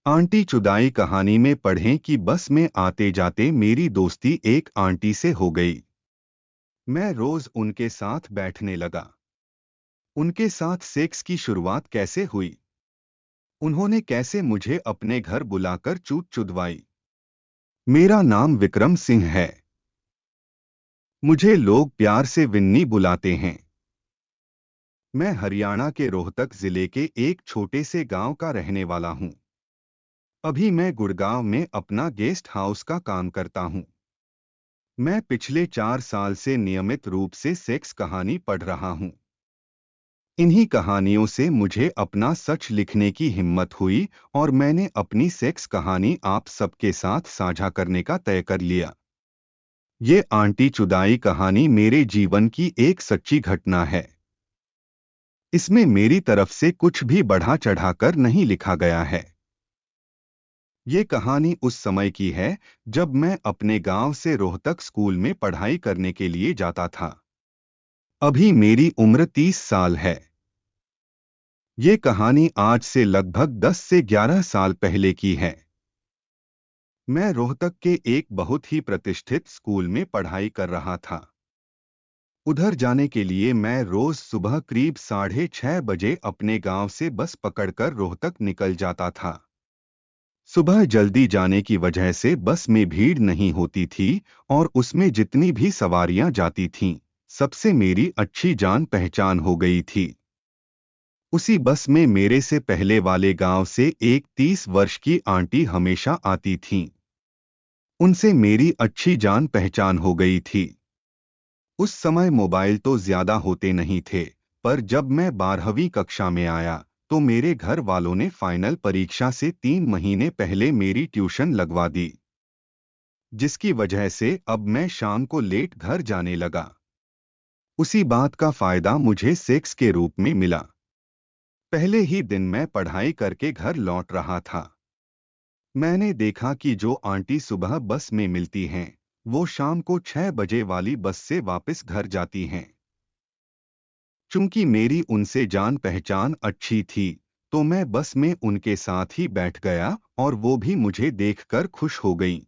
Aunty चुदाई कहानी में पढ़ें कि बस में आते जाते मेरी दोस्ती एक आंटी से हो गई। मैं रोज उनके साथ बैठने लगा। उनके साथ सेक्स की शुरुआत कैसे हुई, उन्होंने कैसे मुझे अपने घर बुलाकर चूत चुदवाई। मेरा नाम विक्रम सिंह है। मुझे लोग प्यार से विन्नी बुलाते हैं। मैं हरियाणा के रोहतक जिले के एक छोटे से गांव का रहने वाला हूं। अभी मैं गुड़गांव में अपना गेस्ट हाउस का काम करता हूं। मैं पिछले 4 साल से नियमित रूप से सेक्स कहानी पढ़ रहा हूं। इन्हीं कहानियों से मुझे अपना सच लिखने की हिम्मत हुई और मैंने अपनी सेक्स कहानी आप सबके साथ साझा करने का तय कर लिया। ये आंटी चुदाई कहानी मेरे जीवन की एक सच्ची घटना है। इसमें मेरी तरफ से कुछ भी बढ़ा चढ़ाकर नहीं लिखा गया है। ये कहानी उस समय की है जब मैं अपने गांव से रोहतक स्कूल में पढ़ाई करने के लिए जाता था। अभी मेरी उम्र 30 साल है। ये कहानी आज से लगभग 10 से 11 साल पहले की है। मैं रोहतक के एक बहुत ही प्रतिष्ठित स्कूल में पढ़ाई कर रहा था। उधर जाने के लिए मैं रोज सुबह करीब 6:30 बजे अपने गांव से बस पकड़कर रोहतक निकल जाता था। सुबह जल्दी जाने की वजह से बस में भीड़ नहीं होती थी और उसमें जितनी भी सवारियां जाती थीं, सबसे मेरी अच्छी जान पहचान हो गई थी। उसी बस में मेरे से पहले वाले गांव से एक 30 वर्ष की आंटी हमेशा आती थीं। उनसे मेरी अच्छी जान पहचान हो गई थी। उस समय मोबाइल तो ज्यादा होते नहीं थे, पर जब मैं 12वीं कक्षा में आया तो मेरे घर वालों ने फाइनल परीक्षा से 3 महीने पहले मेरी ट्यूशन लगवा दी, जिसकी वजह से अब मैं शाम को लेट घर जाने लगा। उसी बात का फायदा मुझे सेक्स के रूप में मिला। पहले ही दिन मैं पढ़ाई करके घर लौट रहा था। मैंने देखा कि जो आंटी सुबह बस में मिलती हैं, वो शाम को 6 बजे वाली बस से वापस घर जाती हैं। चूंकि मेरी उनसे जान पहचान अच्छी थी, तो मैं बस में उनके साथ ही बैठ गया और वो भी मुझे देखकर खुश हो गईं।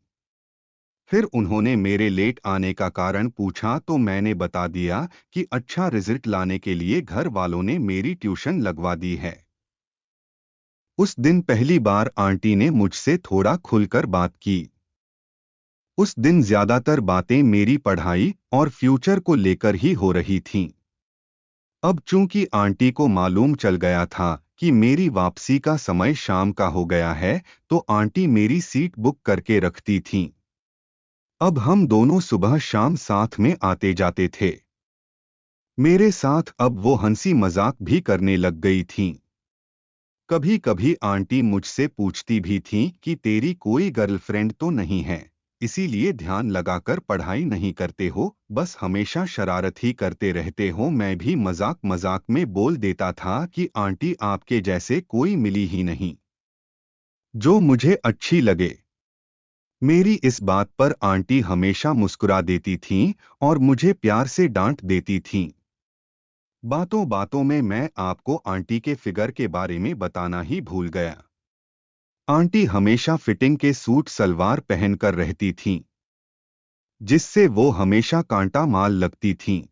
फिर उन्होंने मेरे लेट आने का कारण पूछा तो मैंने बता दिया कि अच्छा रिजल्ट लाने के लिए घर वालों ने मेरी ट्यूशन लगवा दी है। उस दिन पहली बार आंटी ने मुझसे थोड़ा खुलकर बात की। उस दिन ज्यादातर बातें मेरी पढ़ाई और फ्यूचर को लेकर ही हो रही थीं। अब चूंकि आंटी को मालूम चल गया था कि मेरी वापसी का समय शाम का हो गया है, तो आंटी मेरी सीट बुक करके रखती थीं। अब हम दोनों सुबह शाम साथ में आते जाते थे। मेरे साथ अब वो हंसी मजाक भी करने लग गई थीं। कभी कभी आंटी मुझसे पूछती भी थीं कि तेरी कोई गर्लफ्रेंड तो नहीं है, इसीलिए ध्यान लगाकर पढ़ाई नहीं करते हो, बस हमेशा शरारत ही करते रहते हो। मैं भी मजाक मजाक में बोल देता था कि आंटी आपके जैसे कोई मिली ही नहीं जो मुझे अच्छी लगे। मेरी इस बात पर आंटी हमेशा मुस्कुरा देती थीं और मुझे प्यार से डांट देती थीं। बातों बातों में मैं आपको आंटी के फिगर के बारे में बताना ही भूल गया। आंटी हमेशा फिटिंग के सूट सलवार पहनकर रहती थीं, जिससे वो हमेशा कांटा माल लगती थीं।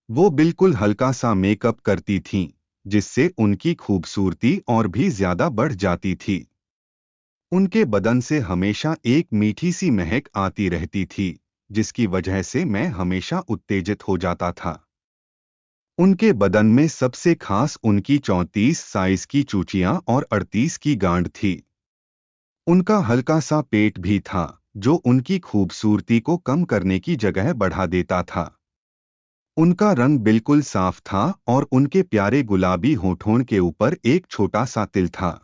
वो बिल्कुल हल्का सा मेकअप करती थीं, जिससे उनकी खूबसूरती और भी ज्यादा बढ़ जाती थी। उनके बदन से हमेशा एक मीठी सी महक आती रहती थी, जिसकी वजह से मैं हमेशा उत्तेजित हो जाता था। उनके बदन में सबसे खास उनकी 34 साइज की चूचियां और 38 की गांड थी। उनका हल्का सा पेट भी था, जो उनकी खूबसूरती को कम करने की जगह बढ़ा देता था। उनका रंग बिल्कुल साफ था और उनके प्यारे गुलाबी होठों के ऊपर एक छोटा सा तिल था,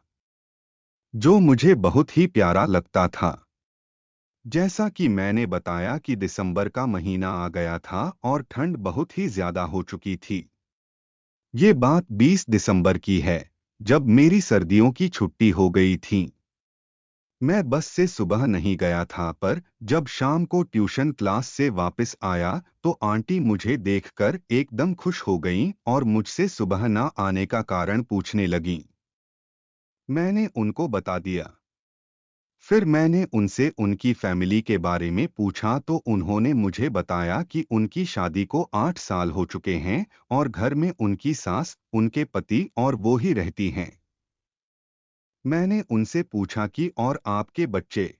जो मुझे बहुत ही प्यारा लगता था। जैसा कि मैंने बताया कि दिसंबर का महीना आ गया था और ठंड बहुत ही ज्यादा हो चुकी थी। ये बात 20 दिसंबर की है, जब मेरी सर्दियों की छुट्टी हो गई थी। मैं बस से सुबह नहीं गया था, पर जब शाम को ट्यूशन क्लास से वापस आया तो आंटी मुझे देखकर एकदम खुश हो गईं और मुझसे सुबह ना आने का कारण पूछने लगीं। मैंने उनको बता दिया। फिर मैंने उनसे उनकी फैमिली के बारे में पूछा तो उन्होंने मुझे बताया कि उनकी शादी को 8 साल हो चुके हैं और घर में उनकी सास, उनके पति और वो ही रहती हैं। मैंने उनसे पूछा कि और आपके बच्चे?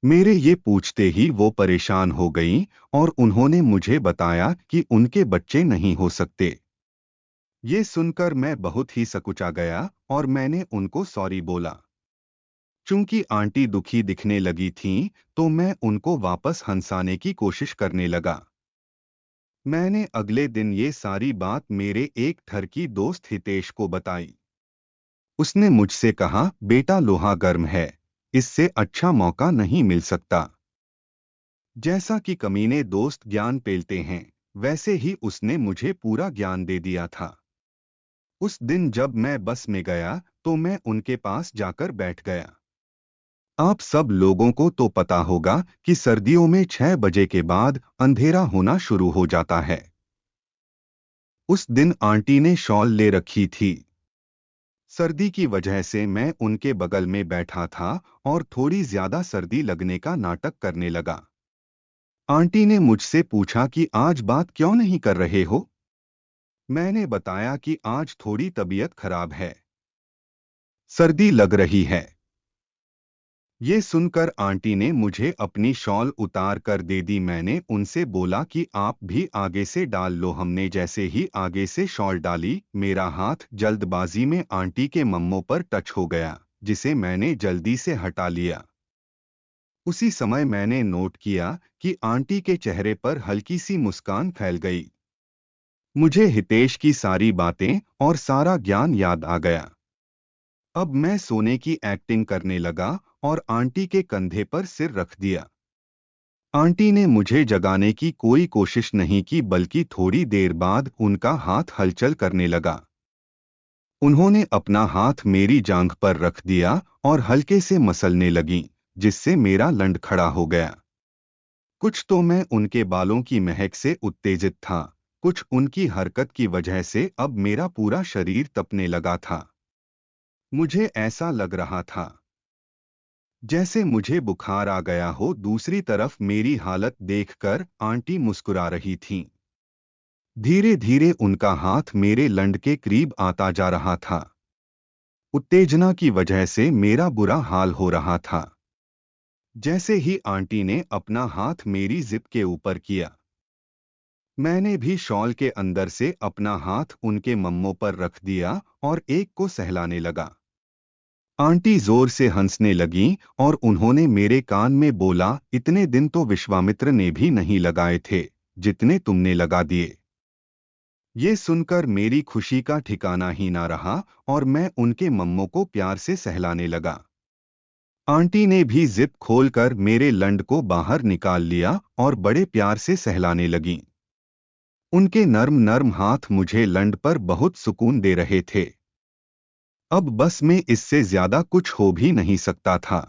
मेरे ये पूछते ही वो परेशान हो गईं और उन्होंने मुझे बताया कि उनके बच्चे नहीं हो सकते। ये सुनकर मैं बहुत ही सकुचा गया और मैंने उनको सॉरी बोला। चूंकि आंटी दुखी दिखने लगी थीं, तो मैं उनको वापस हंसाने की कोशिश करने लगा। मैंने अगले दिन ये सारी बात मेरे एक ठरकी दोस्त हितेश को बताई। उसने मुझसे कहा, बेटा लोहा गर्म है, इससे अच्छा मौका नहीं मिल सकता। जैसा कि कमीने दोस्त ज्ञान पेलते हैं, वैसे ही उसने मुझे पूरा ज्ञान दे दिया था। उस दिन जब मैं बस में गया, तो मैं उनके पास जाकर बैठ गया। आप सब लोगों को तो पता होगा कि सर्दियों में 6 बजे के बाद अंधेरा होना शुरू हो जाता है। उस दिन आंटी ने शॉल ले रखी थी। सर्दी की वजह से मैं उनके बगल में बैठा था और थोड़ी ज्यादा सर्दी लगने का नाटक करने लगा। आंटी ने मुझसे पूछा कि आज बात क्यों नहीं कर रहे हो? मैंने बताया कि आज थोड़ी तबीयत खराब है, सर्दी लग रही है। ये सुनकर आंटी ने मुझे अपनी शॉल उतार कर दे दी। मैंने उनसे बोला कि आप भी आगे से डाल लो। हमने जैसे ही आगे से शॉल डाली, मेरा हाथ जल्दबाजी में आंटी के मम्मों पर टच हो गया, जिसे मैंने जल्दी से हटा लिया। उसी समय मैंने नोट किया कि आंटी के चेहरे पर हल्की सी मुस्कान फैल गई। मुझे हितेश की सारी बातें और सारा ज्ञान याद आ गया। अब मैं सोने की एक्टिंग करने लगा और आंटी के कंधे पर सिर रख दिया। आंटी ने मुझे जगाने की कोई कोशिश नहीं की, बल्कि थोड़ी देर बाद उनका हाथ हलचल करने लगा। उन्होंने अपना हाथ मेरी जांघ पर रख दिया और हल्के से मसलने लगीं, जिससे मेरा लंड खड़ा हो गया। कुछ तो मैं उनके बालों की महक से उत्तेजित था, कुछ उनकी हरकत की वजह से अब मेरा पूरा शरीर तपने लगा था। मुझे ऐसा लग रहा था जैसे मुझे बुखार आ गया हो। दूसरी तरफ मेरी हालत देखकर आंटी मुस्कुरा रही थीं। धीरे धीरे उनका हाथ मेरे लंड के करीब आता जा रहा था। उत्तेजना की वजह से मेरा बुरा हाल हो रहा था। जैसे ही आंटी ने अपना हाथ मेरी जिप के ऊपर किया, मैंने भी शॉल के अंदर से अपना हाथ उनके मम्मों पर रख दिया और एक को सहलाने लगा। आंटी जोर से हंसने लगीं और उन्होंने मेरे कान में बोला, इतने दिन तो विश्वामित्र ने भी नहीं लगाए थे जितने तुमने लगा दिए। ये सुनकर मेरी खुशी का ठिकाना ही ना रहा और मैं उनके मम्मों को प्यार से सहलाने लगा। आंटी ने भी जिप खोलकर मेरे लंड को बाहर निकाल लिया और बड़े प्यार से सहलाने लगीं। उनके नर्म नर्म हाथ मुझे लंड पर बहुत सुकून दे रहे थे। अब बस में इससे ज्यादा कुछ हो भी नहीं सकता था।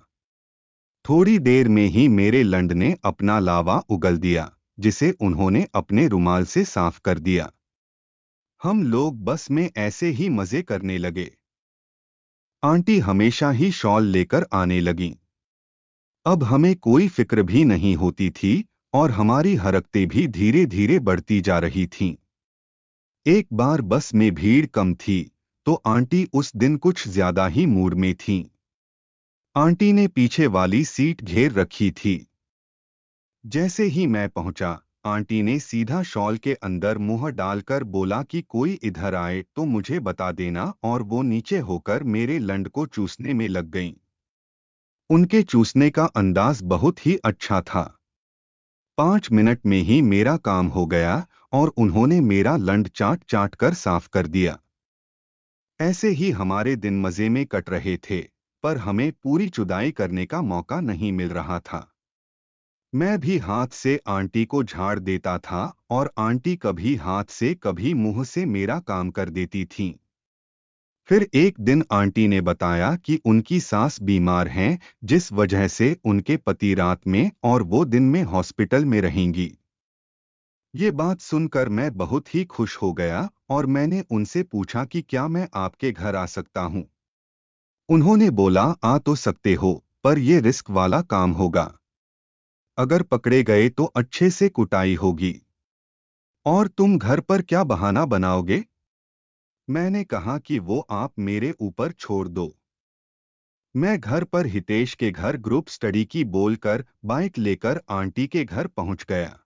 थोड़ी देर में ही मेरे लंड ने अपना लावा उगल दिया, जिसे उन्होंने अपने रुमाल से साफ कर दिया। हम लोग बस में ऐसे ही मजे करने लगे। आंटी हमेशा ही शॉल लेकर आने लगीं। अब हमें कोई फिक्र भी नहीं होती थी और हमारी हरकतें भी धीरे धीरे बढ़ती जा रही थीं। एक बार बस में भीड़ कम थी, तो आंटी उस दिन कुछ ज्यादा ही मूड में थीं। आंटी ने पीछे वाली सीट घेर रखी थी। जैसे ही मैं पहुंचा, आंटी ने सीधा शॉल के अंदर मुंह डालकर बोला कि कोई इधर आए तो मुझे बता देना, और वो नीचे होकर मेरे लंड को चूसने में लग गईं। उनके चूसने का अंदाज बहुत ही अच्छा था। 5 मिनट में ही मेरा काम हो गया और उन्होंने मेरा लंड चाट चाट कर साफ कर दिया। ऐसे ही हमारे दिन मजे में कट रहे थे, पर हमें पूरी जुदाई करने का मौका नहीं मिल रहा था। मैं भी हाथ से आंटी को झाड़ देता था और आंटी कभी हाथ से कभी मुंह से मेरा काम कर देती थीं। फिर एक दिन आंटी ने बताया कि उनकी सास बीमार हैं, जिस वजह से उनके पति रात में और वो दिन में हॉस्पिटल में रहेंगी। ये बात सुनकर मैं बहुत ही खुश हो गया और मैंने उनसे पूछा कि क्या मैं आपके घर आ सकता हूँ। उन्होंने बोला, आ तो सकते हो, पर ये रिस्क वाला काम होगा। अगर पकड़े गए तो अच्छे से कुटाई होगी। और तुम घर पर क्या बहाना बनाओगे? मैंने कहा कि वो आप मेरे ऊपर छोड़ दो। मैं घर पर हितेश के घर ग्रुप स्टडी की बोलकर बाइक लेकर आंटी के घर पहुंच गया।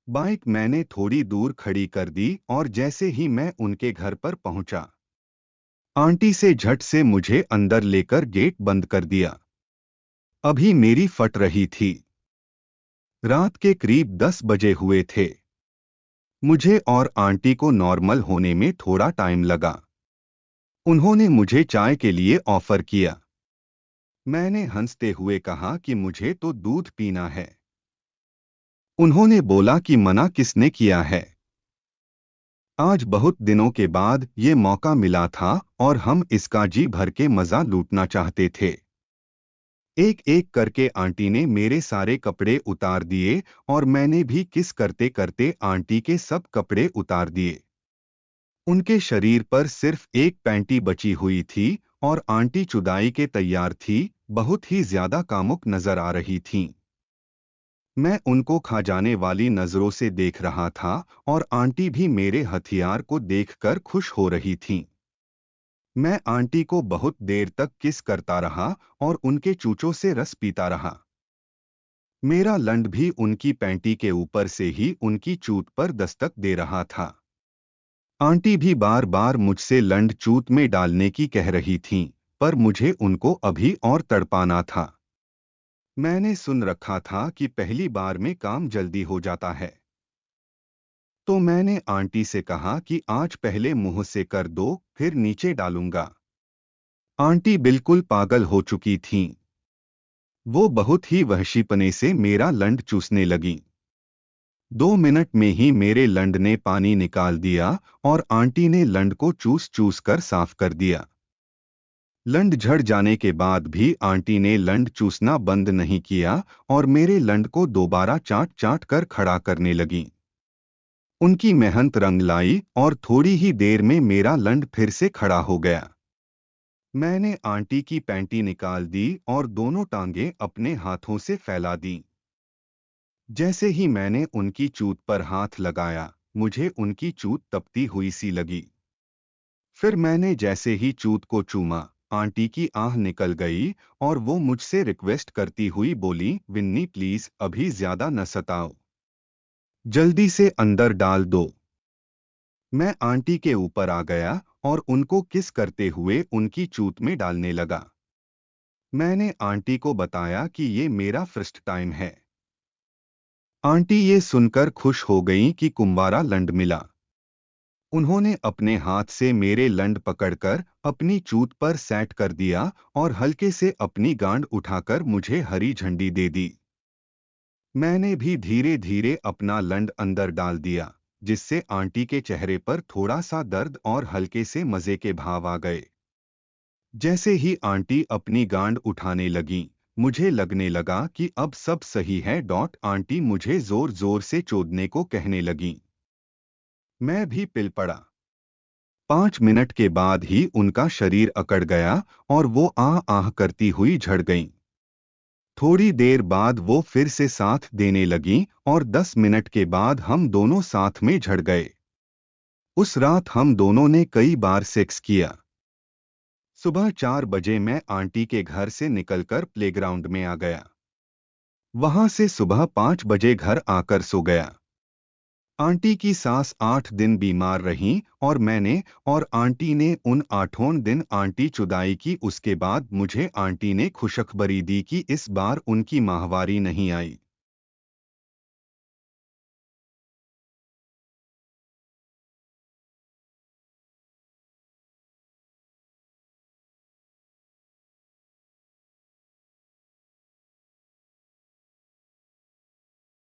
बाइक मैंने थोड़ी दूर खड़ी कर दी और जैसे ही मैं उनके घर पर पहुंचा, आंटी से झट से मुझे अंदर लेकर गेट बंद कर दिया। अभी मेरी फट रही थी। रात के करीब 10 बजे हुए थे। मुझे और आंटी को नॉर्मल होने में थोड़ा टाइम लगा। उन्होंने मुझे चाय के लिए ऑफर किया। मैंने हंसते हुए कहा कि मुझे तो दूध पीना है। उन्होंने बोला कि मना किसने किया है? आज बहुत दिनों के बाद ये मौका मिला था और हम इसका जी भर के मजा लूटना चाहते थे। एक एक करके आंटी ने मेरे सारे कपड़े उतार दिए और मैंने भी किस करते करते आंटी के सब कपड़े उतार दिए। उनके शरीर पर सिर्फ एक पैंटी बची हुई थी और आंटी चुदाई के तैयार थी, बहुत ही ज्यादा कामुक नजर आ रही थीं। मैं उनको खा जाने वाली नजरों से देख रहा था और आंटी भी मेरे हथियार को देखकर खुश हो रही थीं। मैं आंटी को बहुत देर तक किस करता रहा और उनके चूचों से रस पीता रहा। मेरा लंड भी उनकी पैंटी के ऊपर से ही उनकी चूत पर दस्तक दे रहा था। आंटी भी बार बार मुझसे लंड चूत में डालने की कह रही थीं, पर मुझे उनको अभी और तड़पाना था। मैंने सुन रखा था कि पहली बार में काम जल्दी हो जाता है। तो मैंने आंटी से कहा कि आज पहले मुंह से कर दो, फिर नीचे डालूंगा। आंटी बिल्कुल पागल हो चुकी थीं। वो बहुत ही वहशीपने से मेरा लंड चूसने लगी। 2 मिनट में ही मेरे लंड ने पानी निकाल दिया और आंटी ने लंड को चूस चूस कर साफ कर दिया। लंड झड़ जाने के बाद भी आंटी ने लंड चूसना बंद नहीं किया और मेरे लंड को दोबारा चाट चाट कर खड़ा करने लगी। उनकी मेहनत रंग लाई और थोड़ी ही देर में मेरा लंड फिर से खड़ा हो गया। मैंने आंटी की पैंटी निकाल दी और दोनों टांगें अपने हाथों से फैला दी। जैसे ही मैंने उनकी चूत पर हाथ लगाया, मुझे उनकी चूत तपती हुई सी लगी। फिर मैंने जैसे ही चूत को चूमा, आंटी की आह निकल गई और वो मुझसे रिक्वेस्ट करती हुई बोली, विन्नी प्लीज अभी ज्यादा न सताओ, जल्दी से अंदर डाल दो। मैं आंटी के ऊपर आ गया और उनको किस करते हुए उनकी चूत में डालने लगा। मैंने आंटी को बताया कि ये मेरा फर्स्ट टाइम है। आंटी ये सुनकर खुश हो गईं कि कुंवारा लंड मिला। उन्होंने अपने हाथ से मेरे लंड पकड़कर अपनी चूत पर सेट कर दिया और हल्के से अपनी गांड उठाकर मुझे हरी झंडी दे दी। मैंने भी धीरे धीरे अपना लंड अंदर डाल दिया, जिससे आंटी के चेहरे पर थोड़ा सा दर्द और हल्के से मजे के भाव आ गए। जैसे ही आंटी अपनी गांड उठाने लगी, मुझे लगने लगा कि अब सब सही है। आंटी मुझे जोर जोर से चोदने को कहने लगी। मैं भी पिल पड़ा। 5 मिनट के बाद ही उनका शरीर अकड़ गया और वो आह आह करती हुई झड़ गईं। थोड़ी देर बाद वो फिर से साथ देने लगीं और 10 मिनट के बाद हम दोनों साथ में झड़ गए। उस रात हम दोनों ने कई बार सेक्स किया। सुबह 4 बजे मैं आंटी के घर से निकलकर प्लेग्राउंड में आ गया। वहां से सुबह 5 बजे घर आकर सो गया। आंटी की सास 8 दिन बीमार रहीं और मैंने और आंटी ने उन 8 दिन आंटी चुदाई की। उसके बाद मुझे आंटी ने खुशखबरी दी कि इस बार उनकी माहवारी नहीं आई।